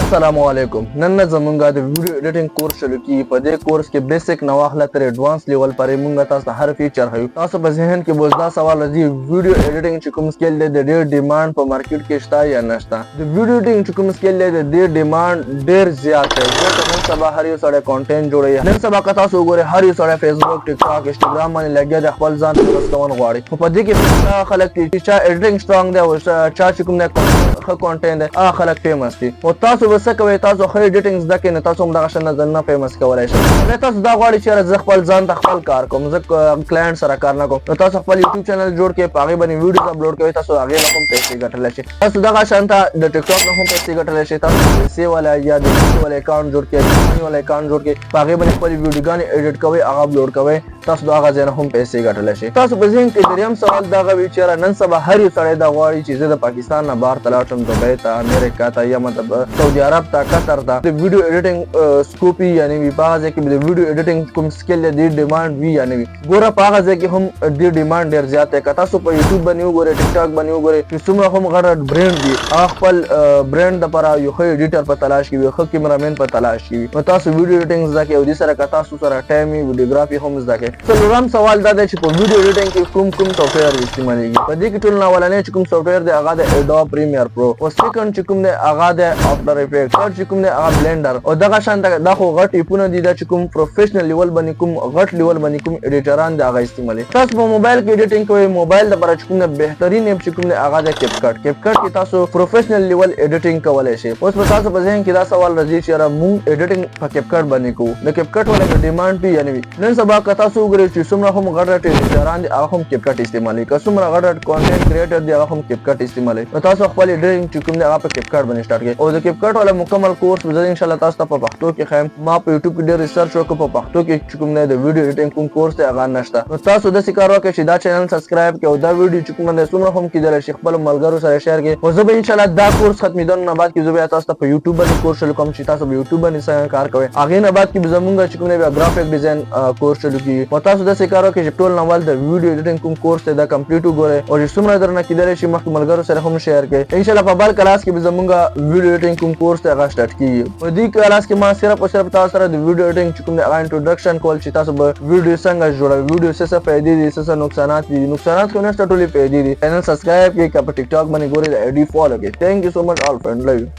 السلام علیکم. نن زمونږ د ویډیو ایډیټینګ کورس شروع کیږي. په دې کورس کې بیسیک نه واخله تر ایڈوانس لیول پورې مونږ تاسو ته هر فیچر ښیو. تاسو په ذهن کې به دا سوال راځي ویډیو ایډیټینګ چې کوم سکیل دی د ډېر ډیمانډ په مارکیټ کې شته یا نشته. د ویډیو ایډیټینګ چې کوم سکیل دی د دې ډیمانډ ډېر زیات دی ځکه نن سبا هر یو سړی کانټینټ جوړوي. نن سبا که تاسو وګورئ هر یو سړی فیسبوک ټیک ټاک انسټاګرام باندې لګیا دی خپل ځان فیمس کول غواړي. خو په دې کې خلک دي چې چا ایډیټینګ سترونګ دی او چا چې کوم دی ښه کانټینټ دی هغه خلک فیمس دي. او تاسو به څه کوئ تاسو ښه ایډیټینګ زده کړئ نو تاسو هم دغه شان نه فیمس کولی شئ. تاسو دا غواړئ چې زه خپل ځان ته خپل کار کوم زه کلاینټ سره کار نه کوم نو تاسو خپل یوټیوب چینل جوړ کړئ په هغې باندې ویډیوز اپلوډ کوئ تاسو هغې نه هم پیسې ګټلی شئ. تاسو دغه شان ته د ټیک ټاک نه هم پیسې ګټلی شئ. تاسو پیسې والا یا د پیسې والا اکاونټ جوړ کړئ د والا اکاونټ جوړ کړئ په هغې باندې خپلې ویډیوګانې ایډیټ کوئ هغه اپلوډ کوئ تاسو د هغه ځای نه هم پیسې ګټلی شئ. تاسو په ذهن کې دریم سوال دغه وي چېرې نن سبا هر یو سړی دا غواړي چې زه د پاکستان نه بهر ته لاړ شم دبۍ ته امریکا ته یا مطلب سعودي عرب ته قطر ته د ویډیو ایډیټینګ سکوپ یعنی وي په هغه ځای کې د ویډیو ایډیټینګ کوم سکیل دی ډېر ډیمانډ وي یا نه وي. ګوره په هغه ځای کې هم ډېر ډیمانډ ډېر زیات دی. که تاسو په یوټیوب باندې وګورئ ټیک ټاک باندې وګورئ چې څومره هم غټ برینډ دي هغه خپل برینډ دپاره یو ښه ایډیټر په تلاش کې وي یو ښه کیمرامین په تلاش کې وي نو تاسو ویډیو ایډیټینګ زده کړئ او دې سره که تاسو سره ټایم وي ویډیوګرافي هم زده کړئ. څلورم سوال دا دی چې په ویډیو ایډیټینګ کې کوم کوم سافټویر استعمالیږي. په دې کې ټول نه اولنی چې کوم سافټویر دی هغه د ایډوب پریمیر پرو او سیکنډ چې کوم دی هغه د افټر افیکټ ثرډ چې کوم دی هغه بلینډر او دغه شان دا خو غټ ایپونه دي دا چې کوم پروفیشنل لیول باندې کوم غټ لیول باندې کوم ایډیټران دی هغه استعمالوي. تاسو په موبایل کې ایډیټینګ کوئ موبایل دپاره چې کوم دی بهترین ایپ چې کوم دی هغه د کیپ کټ کې تاسو پروفیشنل لیول ایډیټینګ کولی شئ. اوس په تاسو په ذهن کې دا سوال راځي چې یاره مونږ ایډیټینګ په کیپ کټ باندې کوو د کیپ کټ والا ډیمانډ وي یا نه وي. نن سبا که تاسو وګورئ چې څومره هم غټ غټ ایډیټران دي هغه هم کیپ کټ استعمالوي که څومره غټ غټ کانټینټ کریټر دي هغه هم کیپ کټ استعمالوي. نو تاسو خپل ایډیټینګ چې کوم دی هغه په کیپ کټ باندې سٹارټ کړئ او د کیپ کټ والا مکمل کورس به زه انشاءالله تاسو ته په پښتو کې ښیم. ما په یوټیوب کې ډېر ریسرچ وکړ په پښتو کې چې کوم دی د ویډیو ایډیټینګ کوم کورس دی هغه نشته. نو تاسو داسې کار وکړئ چې دا چینل سبسکرایب کړئ او دا ویډیو چې کوم دی څومره هم کیدلی شي خپلو ملګرو سره شیر کړئ او زه به انشاءالله دا کورس ختمېدو نه بعد کې زه بیا تاسو ته په یوټیوب باندې کورس شروع کوم چې تاسو به یوټیوب باندې څنګه کار کوئ. هغې نه بعد کې به زمونږ چې کوم دی بیا ګرافیک ډیزاین کورس شروع کېږي او تاسو داسې کار وکړئ چې ټول ناول د ویډیو ایډیټینګ کوم کورس دی دا کمپلیټ وګورئ او چې څومره درنه کیدلی شي مخکې ملګرو سره هم شیر کړئ. انشاءالله په بل کلاس کې به زمونږ ویډیو ایډیټینګ کوم کورس دی هغه سټارټ کېږي. په دې کلاس کې ما صرف او صرف تاسو سره د ویډیو ایډیټینګ چې کوم دی هغه انټروډکشن کول چې تاسو به ویډیو څنګه جوړوئ ویډیو څه څه فایدې دي څه څه نقصانات دي. نقصانات خو نشته ټولې فایدې دي. چینل سبسکرایب کړئ که په ټیک ټاک باندې ګورئ د آی ډي فالو کړئ. تھینک یو سو مچ آل فرینډ لو یو.